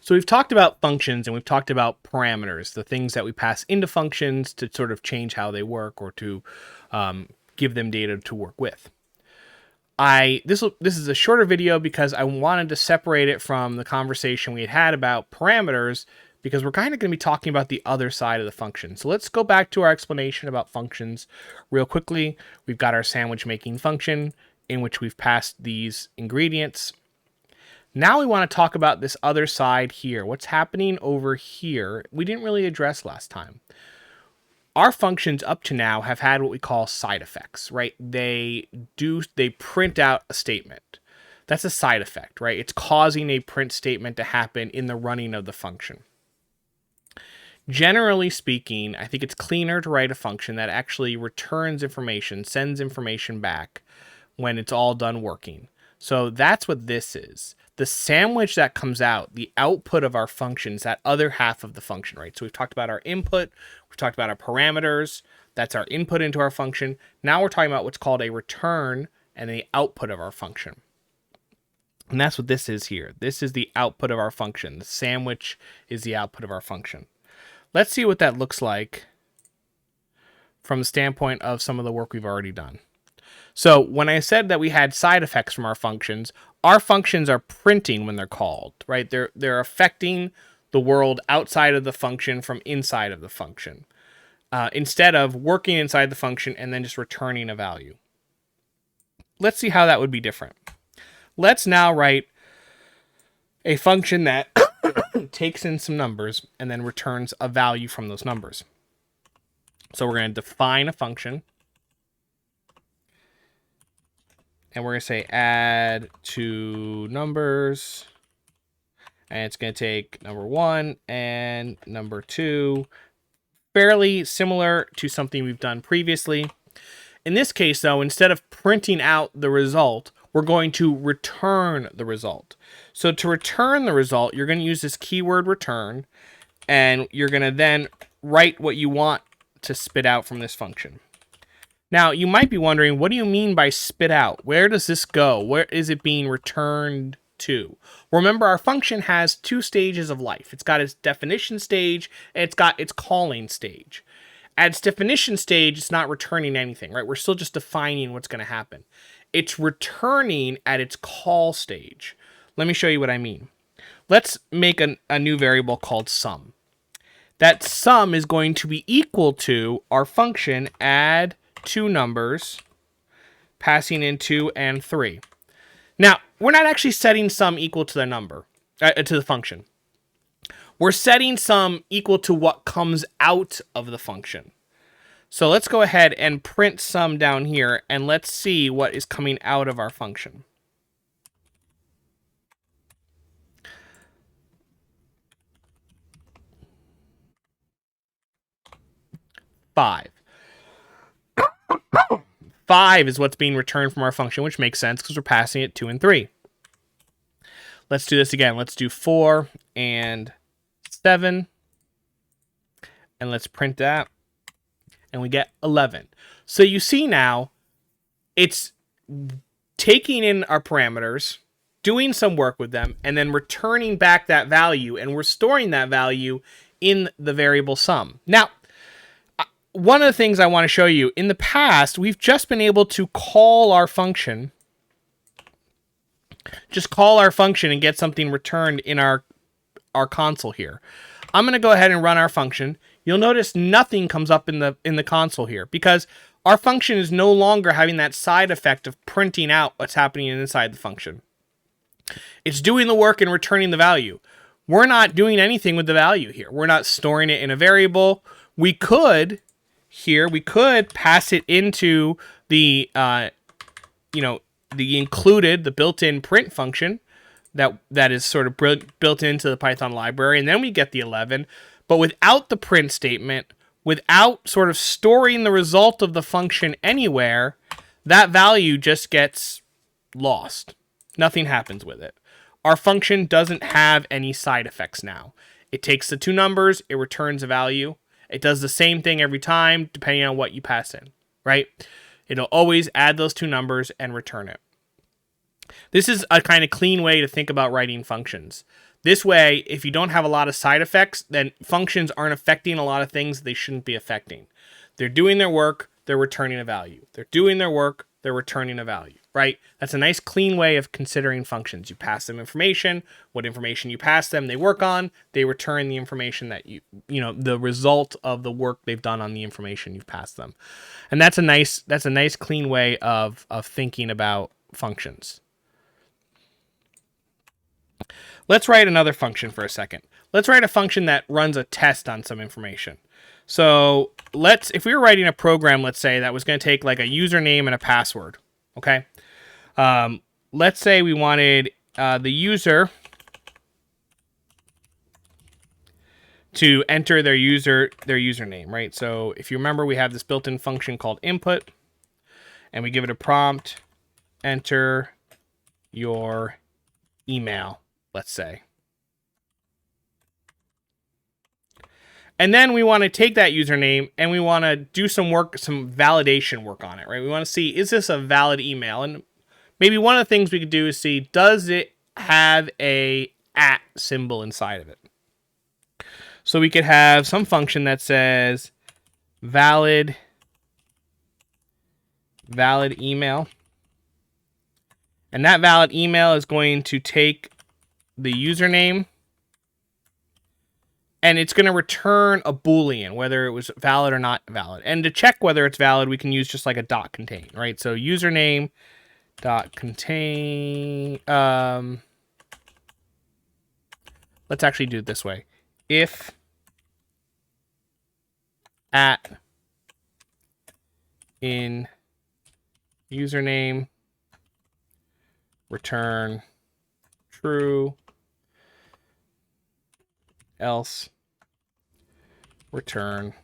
So we've talked about functions and we've talked about parameters, the things that we pass into functions to sort of change how they work or to give them data to work with. This is a shorter video because I wanted to separate it from the conversation we had about parameters, because we're kind of going to be talking about the other side of the function. So let's go back to our explanation about functions real quickly. We've got our sandwich making function in which we've passed these ingredients. Now we want to talk about this other side here. What's happening over here? We didn't really address last time. Our functions up to now have had what we call side effects, right? They print out a statement. That's a side effect, right? It's causing a print statement to happen in the running of the function. Generally speaking, I think it's cleaner to write a function that actually returns information, sends information back when it's all done working. So that's what this is. The sandwich that comes out, the output of our function, is that other half of the function, right? So we've talked about our input, we've talked about our parameters, that's our input into our function. Now we're talking about what's called a return and the output of our function. And that's what this is here. This is the output of our function. The sandwich is the output of our function. Let's see what that looks like from the standpoint of some of the work we've already done. So when I said that we had side effects from our functions are printing when they're called, right? They're affecting the world outside of the function from inside of the function, instead of working inside the function and then just returning a value. Let's see how that would be different. Let's now write a function that takes in some numbers and then returns a value from those numbers. So we're going to define a function. And we're going to say add two numbers. And it's going to take number 1 and number 2. Fairly similar to something we've done previously. In this case, though, instead of printing out the result, we're going to return the result. So to return the result, you're going to use this keyword return. And you're going to then write what you want to spit out from this function. Now, you might be wondering, what do you mean by spit out? Where does this go? Where is it being returned to? Remember, our function has 2 stages of life. It's got its definition stage, and it's got its calling stage. At its definition stage, it's not returning anything, right? We're still just defining what's going to happen. It's returning at its call stage. Let me show you what I mean. Let's make a new variable called sum. That sum is going to be equal to our function add 2 numbers, passing in 2 and 3. Now, we're not actually setting sum equal to the number, to the function. We're setting sum equal to what comes out of the function. So let's go ahead and print sum down here, and let's see what is coming out of our function. Five. 5 is what's being returned from our function, which makes sense because we're passing it 2 and 3. Let's do this again. Let's do 4 and 7. And let's print that. And we get 11. So you see now, it's taking in our parameters, doing some work with them, and then returning back that value. And we're storing that value in the variable sum. Now, one of the things I want to show you, in the past, we've just been able to call our function. Just call our function and get something returned in our console here. I'm going to go ahead and run our function. You'll notice nothing comes up in the console here because our function is no longer having that side effect of printing out what's happening inside the function. It's doing the work and returning the value. We're not doing anything with the value here. We're not storing it in a variable. We could pass it into the the built-in print function that is sort of built into the Python library, and then we get the 11. But without the print statement, without sort of storing the result of the function anywhere, that value just gets lost. Nothing happens with it. Our function doesn't have any side effects now. It takes the 2 numbers, it returns a value. It does the same thing every time, depending on what you pass in, right? It'll always add those 2 numbers and return it. This is a kind of clean way to think about writing functions. This way, if you don't have a lot of side effects, then functions aren't affecting a lot of things they shouldn't be affecting. They're doing their work, they're returning a value. They're doing their work, they're returning a value, right? That's a nice clean way of considering functions. You pass them information, what information you pass them, they work on, they return the information that the result of the work they've done on the information you've passed them. And that's a nice clean way of thinking about functions. Let's write another function for a second. Let's write a function that runs a test on some information. So if we were writing a program, let's say, that was going to take like a username and a password, okay? Let's say we wanted the user to enter their username, right? So if you remember, we have this built-in function called input, and we give it a prompt, enter your email, let's say. And then we want to take that username and we want to do some validation work on it, right? We want to see, is this a valid email? And maybe one of the things we could do is see, does it have a @ symbol inside of it? So we could have some function that says valid email. And that valid email is going to take the username, and it's going to return a Boolean, whether it was valid or not valid. And to check whether it's valid, we can use just like a .contain, right? So username .contain. Let's actually do it this way. If in username return true, else return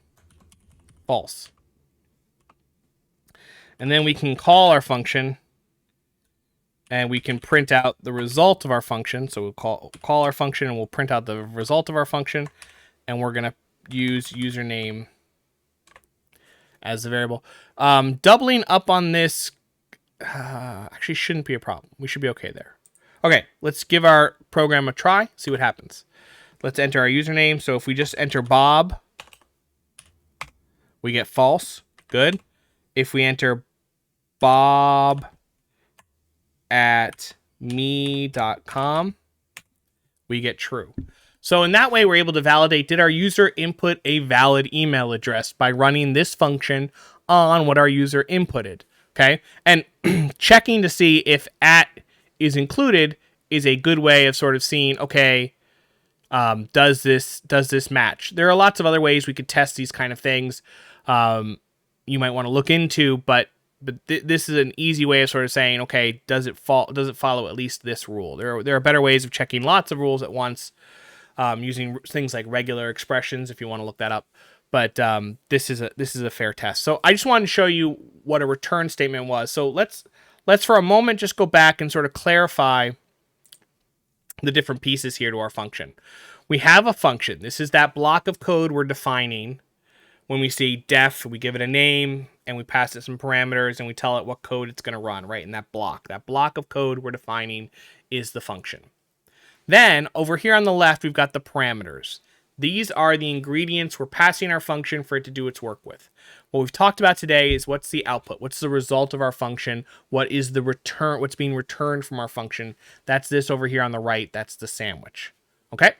false. And then we can call our function and we can print out the result of our function. So we'll call our function and we'll print out the result of our function, and we're going to use username as the variable. Doubling up on this actually shouldn't be a problem. We should be okay there. Okay, let's give our program a try, see what happens. Let's enter our username. So if we just enter Bob, we get false. Good. If we enter bob@me.com, we get true. So in that way, we're able to validate, did our user input a valid email address by running this function on what our user inputted, okay? And checking to see if @ is included is a good way of sort of seeing, okay, does this match? There are lots of other ways we could test these kind of things you might want to look into, but this is an easy way of sort of saying, okay, does it follow at least this rule? There are better ways of checking lots of rules at once, using things like regular expressions if you want to look that up. But this is a fair test. So I just wanted to show you what a return statement was. So let's for a moment just go back and sort of clarify the different pieces here to our function. We have a function. This is that block of code we're defining. When we see def, we give it a name and we pass it some parameters and we tell it what code it's going to run, right? In that block of code we're defining is the function. Then over here on the left, we've got the parameters. These are the ingredients we're passing our function for it to do its work with. What we've talked about today is what's the output, what's the result of our function, what is the return, what's being returned from our function. That's this over here on the right, that's the sandwich. Okay?